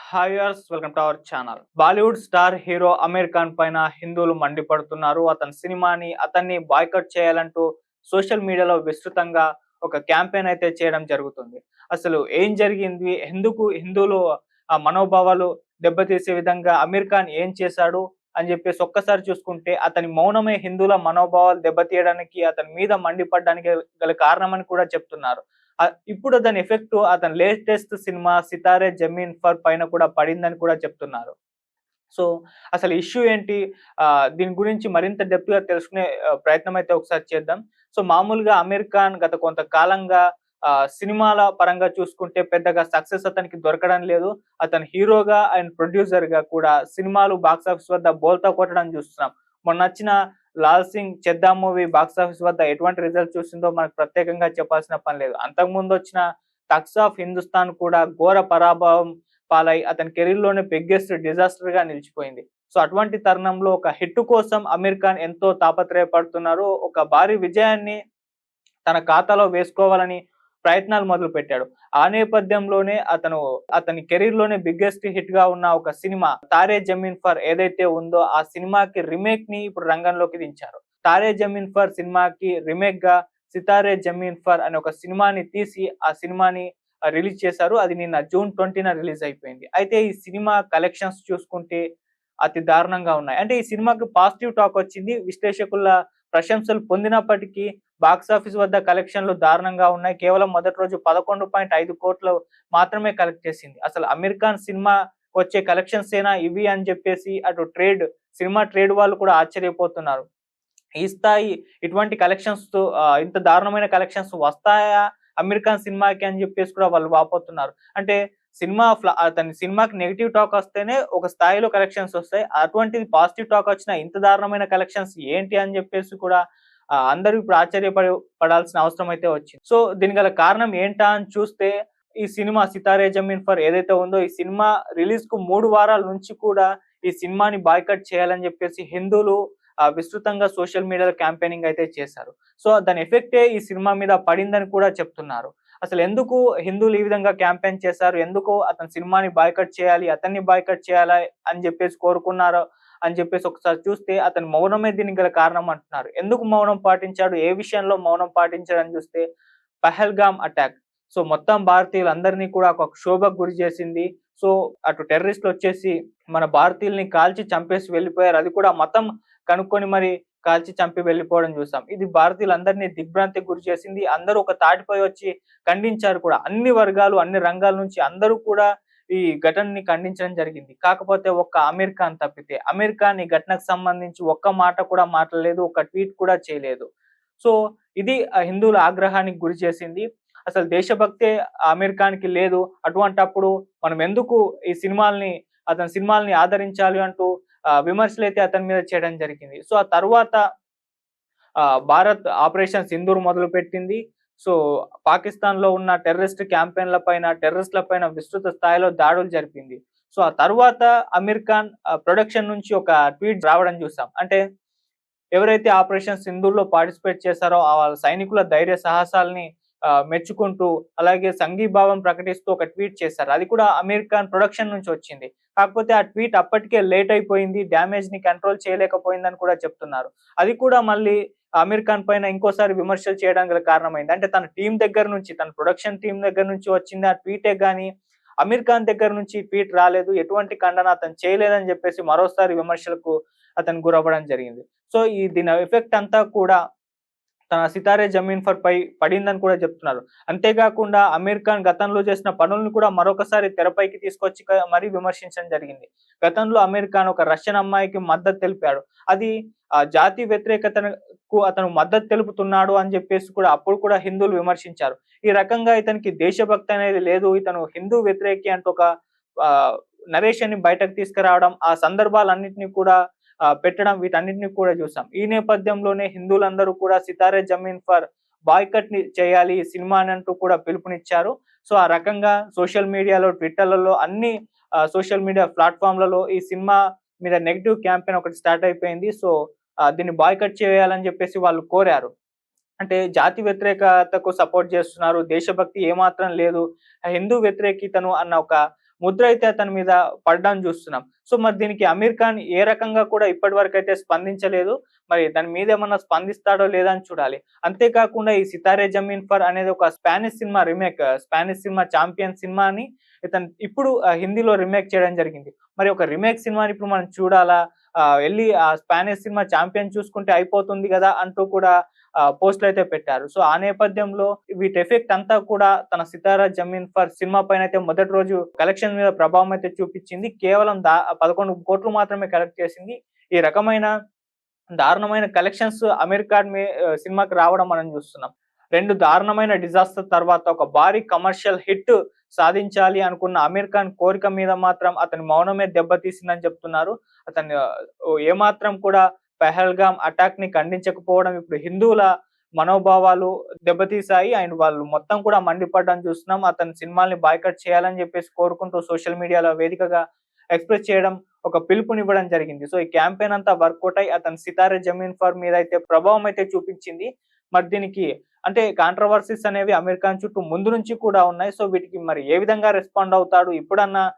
Hi viewers, welcome to our channel. Bollywood star hero Aamir Khan పైన హిందువులు మండిపడుతున్నారు. అతన్ని బాయ్‌కట్ చేయాలంటూ సోషల్ మీడియాలో విస్తృతంగా ఒక క్యాంపెయిన్ అయితే చేయడం జరుగుతుంది. అసలు ఏం జరిగింది? ఎందుకు హిందువులు మనోభావాలు దెబ్బతీసే విధంగా అమీర్ ఖాన్ ఏం చేశాడు అని చెప్పేసి ఒక్కసారి చూసుకుంటే, అతని మౌనమే హిందువుల మనోభావాలు దెబ్బతీయడానికి, అతని మీద మండిపడడానికి గల కారణమని కూడా చెప్తున్నారు. ఇప్పుడు దాని ఎఫెక్ట్ అతని latest cinema 'Sitaare Zameen per' పైన కూడా పడిందని కూడా చెప్తున్నారు. సో, అసలు ఇష్యూ ఏంటి? దీని గురించి మరింత డెప్త్‌గా తెలుసుకునే ప్రయత్నం అయితే ఒకసారి చేద్దాం. సో, మామూలుగా అమీర్ ఖాన్ గత కొంతకాలంగా సినిమాల పరంగా చూసుకుంటే పెద్దగా సక్సెస్ అతనికి దొరకడం లేదు. అతను హీరోగా అండ్ ప్రొడ్యూసర్‌గా కూడా సినిమాలు బాక్స్ ఆఫీస్ వద్ద బోల్తా కొట్టడం చూస్తున్నాం. మొన్నొచ్చిన 'Lal Singh Chadha' movie box office వద్ద ఎటువంటి రిజల్ట్ చూసిందో మనకు ప్రత్యేకంగా చెప్పాల్సిన పని లేదు. అంతకుముందొచ్చిన 'థగ్స్ ఆఫ్ హిందుస్థాన్' కూడా ఘోర పరాభవం పాలై అతని కెరీర్‌లోనే బిగ్గెస్ట్ డిజాస్టర్‌గా నిలిచిపోయింది. సో, అటువంటి తరుణంలో ఒక హిట్ కోసం అమీర్ ఖాన్ ఎంతో తాపత్రయపడుతున్నారు. ఒక భారీ విజయాన్ని తన ఖాతాలో వేసుకోవాలని ప్రయత్నాలు మొదలుపెట్టాడు. ఆ నేపథ్యంలోనే అతని కెరీర్‌లోనే బిగ్గెస్ట్ హిట్‌గా ఉన్న ఒక సినిమా 'తారే జమీన్ పర్' ఏదైతే ఉందో ఆ సినిమాకి రీమేక్‌ని ఇప్పుడు రంగంలోకి దించారు. 'తారే జమీన్ పర్' సినిమాకి రీమేక్‌గా 'సితారే జమీన్ పర్' అనే ఒక సినిమాని తీసి ఆ సినిమాని రిలీజ్ చేశారు. అది నిన్న జూన్ 20న రిలీజ్ అయిపోయింది. అయితే ఈ సినిమా కలెక్షన్స్ చూసుకుంటే అతి దారుణంగా ఉన్నాయి. అంటే ఈ సినిమాకి పాజిటివ్ టాక్ వచ్చింది. విశ్లేషకుల ప్రశంసలు పొందినప్పటికీ బాక్స్ ఆఫీస్ వద్ద కలెక్షన్‌లు దారుణంగా ఉన్నాయి. కేవలం మొదటి రోజు 11.5 కోట్లు మాత్రమే కలెక్ట్ చేసింది. అసలు అమీర్ ఖాన్ సినిమా వచ్చే కలెక్షన్సేనా ఇవి అని చెప్పేసి సినిమా ట్రేడ్ వాళ్ళు కూడా ఆశ్చర్యపోతున్నారు. ఈ స్థాయి ఇటువంటి కలెక్షన్స్‌తో ఇంత దారుణమైన కలెక్షన్స్ వస్తాయా అమీర్ ఖాన్ సినిమాకి అని చెప్పేసి కూడా వాళ్ళు వాపోతున్నారు. అంటే అతని సినిమాకి నెగెటివ్ టాక్ వస్తేనే ఒక స్థాయిలో కలెక్షన్స్ వస్తాయి. అటువంటిది పాజిటివ్ టాక్ వచ్చినా ఇంత దారుణమైన కలెక్షన్స్ ఏంటి అని చెప్పేసి కూడా అందరూ ఇప్పుడు పడాల్సిన అవసరం అయితే వచ్చింది. సో, దీనికి గల కారణం ఏంటా అని చూస్తే ఈ సినిమా 'సితారే జమీన్ పర్' ఏదైతే ఉందో ఈ సినిమా రిలీజ్‌కు 3 వారాల నుంచి కూడా ఈ సినిమాని బాయ్‌కట్ చేయాలని చెప్పేసి హిందువులు విస్తృతంగా సోషల్ మీడియాలో క్యాంపెయినింగ్ అయితే చేశారు. సో, దాని ఎఫెక్టే ఈ సినిమా మీద పడిందని కూడా చెప్తున్నారు. అసలెందుకు హిందువులు ఈ విధంగా క్యాంపెయిన్ చేశారు? ఎందుకు అతని సినిమాని బాయ్‌కట్ చేయాలి, అతన్ని బాయ్‌కట్ చేయాలా అని జెప్పేసి కోరుకున్నారో అని జెప్పేసి ఒకసారి చూస్తే అతని మౌనమే దీనికి గల కారణం అంటున్నారు. ఎందుకు మౌనం పాటించాడు? ఏ విషయంలో మౌనం పాటించాడని చూస్తే 'పహల్గామ్' అటాక్. సో, మొత్తం భారతీయులందరినీ కూడా ఒక క్షోభకు గురి చేసింది. సో, అటు టెర్రరిస్టులొచ్చేసి మన భారతీయుల్ని కాల్చి చంపేసి వెళ్ళిపోయారు. అది కూడా మతం కనుక్కొని మరి కాల్చి చంపి వెళ్ళిపోవడం చూసాం. ఇది భారతీయులందరినీ దిగ్భ్రాంతికి గురి చేసింది. అందరూ ఒక తాటిపై వచ్చి ఖండించారు కూడా. అన్ని వర్గాలు, అన్ని రంగాల నుంచి అందరూ కూడా ఈ ఘటనని ఖండించడం జరిగింది. కాకపోతే ఒక్క అమీర్ ఖాన్ తప్పితే. అమీర్ ఖాన్ ఈ ఘటనకు సంబంధించి ఒక్క మాట కూడా మాట్లాడలేదు. ఒక ట్వీట్ కూడా చేయలేదు. సో, ఇది హిందువుల ఆగ్రహానికి గురి చేసింది. అసలు దేశభక్తే అమీర్ ఖాన్‌కి లేదు. అటువంటప్పుడు మనం ఎందుకు అతని సినిమాల్ని ఆదరించాలి అంటూ విమర్శలైతే అతని మీద చేయడం జరిగింది. సో, ఆ తరువాత భారత్ ఆపరేషన్ సింధూర్ మొదలుపెట్టింది. సో, పాకిస్తాన్‌లో ఉన్న టెర్రరిస్ట్‌ల పైన విస్తృత స్థాయిలో దాడులు జరిపింది. సో, ఆ తరువాత అమీర్ ఖాన్ ప్రొడక్షన్ నుంచి ఒక ట్వీట్ రావడం చూసాం. అంటే ఎవరైతే ఆపరేషన్ సింధూర్‌లో పార్టిసిపేట్ చేశారో వాళ్ళ సైనికుల ధైర్య సాహసాల్ని మెచ్చుకుంటూ, అలాగే సంఘీభావం ప్రకటిస్తూ ఒక ట్వీట్ చేశారు. అది కూడా అమీర్ ఖాన్ ప్రొడక్షన్ నుంచి వచ్చింది. కాకపోతే ఆ ట్వీట్ అప్పటికే లేట్ అయిపోయింది. డ్యామేజ్‌ని కంట్రోల్ చేయలేకపోయిందని కూడా చెప్తున్నారు. అది కూడా మళ్ళీ అమీర్ ఖాన్ పైన ఇంకోసారి విమర్శలు చేయడానికి గల కారణమైంది. అంటే తన ప్రొడక్షన్ టీమ్ దగ్గర నుంచి వచ్చింది ఆ ట్వీటే గాని, అమీర్ ఖాన్ దగ్గర నుంచి ట్వీట్ రాలేదు. ఎటువంటి ఖండన అతను చేయలేదని చెప్పేసి మరోసారి విమర్శలకు అతను గురవ్వడం జరిగింది. సో, దీని ఎఫెక్ట్ అంతా కూడా తన 'సితారే జమీన్ పై పడిందని కూడా చెప్తున్నారు. అంతేకాకుండా అమీర్ ఖాన్ గతంలో చేసిన పనులను కూడా మరొకసారి తెరపైకి తీసుకొచ్చి మరీ విమర్శించడం జరిగింది. గతంలో అమీర్ ఖాన్ ఒక రష్యన్ అమ్మాయికి మద్దతు తెలిపాడు. అది జాతి వ్యతిరేకతకు అతను మద్దతు తెలుపుతున్నాడు అని చెప్పేసి కూడా అప్పుడు కూడా హిందువులు విమర్శించారు. ఈ రకంగా ఇతనికి దేశభక్తి అనేది లేదు. ఇతను హిందూ వ్యతిరేకి అంటూ ఒక ఆహ్, నరేషన్‌ని బయటకు తీసుకురావడం, ఆ సందర్భాలన్నిటిని కూడా పెట్టడం వీటన్నిటిని కూడా చూసాం. ఈ నేపథ్యంలోనే హిందువులందరూ కూడా 'సితారే జమీన్ పర్' బాయ్‌కట్‌ని చేయాలి ఈ సినిమాని అంటూ కూడా పిలుపునిచ్చారు. సో, ఆ రకంగా సోషల్ మీడియాలో, ట్విట్టర్‌లలో అన్ని సోషల్ మీడియా ప్లాట్‌ఫార్మ్‌లలో ఈ సినిమా మీద నెగెటివ్ క్యాంపెయిన్ ఒకటి స్టార్ట్ అయిపోయింది. సో, దీన్ని బాయ్‌కట్ చేయాలని చెప్పేసి వాళ్ళు కోరారు. అంటే జాతి వ్యతిరేకతకు సపోర్ట్ చేస్తున్నారు. దేశభక్తి ఏమాత్రం లేదు. హిందూ వ్యతిరేకితను అన్న ఒక ముద్ర అయితే అతని మీద పడడం చూస్తున్నాం. సో మరి దీనికి అమీర్ ఖాన్ ఏ రకంగా కూడా ఇప్పటివరకు అయితే స్పందించలేదు. మరి దాని మీద ఏమన్నా స్పందిస్తాడో లేదా అని చూడాలి. అంతేకాకుండా ఈ 'సితారే జమీన్ పర్' అనేది ఒక Spanish cinema remake. Spanish cinema 'champion' సినిమాని ఇతను ఇప్పుడు హిందీలో రీమేక్ చేయడం జరిగింది. మరి ఒక రీమేక్ సినిమాని ఇప్పుడు మనం చూడాలా? ఎళ్లి ఆ స్పానిష్ సినిమా 'చాంపియన్' చూసుకుంటే అయిపోతుంది గదా! అంటూ కూడా పోస్ట్‌లయితే పెట్టారు. సో ఆ నేపథ్యంలో వీటి ఎఫెక్ట్ అంతా కూడా తన 'సితారా జమీన్ పర్' సినిమా పైనైతే మొదటి రోజు కలెక్షన్ మీద ప్రభావం అయితే చూపిచ్చింది. కేవలం 11,00,00,000 మాత్రమే కలెక్ట్ చేసింది. ఈ రకమైన దారుణమైన కలెక్షన్స్ 'అమీర్ ఖాన్' సినిమాకి రావడం మనం చూస్తున్నాం. 2 దారుణమైన డిజాస్టర్ తర్వాత ఒక భారీ కమర్షియల్ హిట్ సాధించాలి అనుకున్న 'అమీర్ ఖాన్' కోరిక మీద మాత్రం అతని మౌనమే దెబ్బతీసిందని చెప్తున్నారు. అతను ఏమాత్రం కూడా 'పెహల్గామ్' అటాక్‌ని ఖండించకపోవడం ఇప్పుడు హిందువుల మనోభావాలు దెబ్బతీశాయి. అండ్ వాళ్ళు మొత్తం కూడా మండిపడడం చూస్తున్నాం. అతని సినిమాల్ని బాయ్‌కట్ చేయాలని చెప్పేసి కోరుకుంటూ సోషల్ మీడియాలో వేదికగా ఎక్స్‌ప్రెస్ చేయడం, ఒక పిలుపునివ్వడం జరిగింది. సో ఈ క్యాంపెయిన్ అంతా వర్కౌట్ అయ్యి అతను 'సితారే జమీన్ పర్' మీద అయితే ప్రభావం అయితే చూపించింది. మరి దీనికి అంటే కాంట్రోవర్సీస్ అనేవి 'అమీర్ ఖాన్' చుట్టూ ముందు నుంచి కూడా ఉన్నాయి. సో వీటికి మరి ఏ విధంగా రెస్పాండ్ అవుతాడు? ఇప్పుడన్నా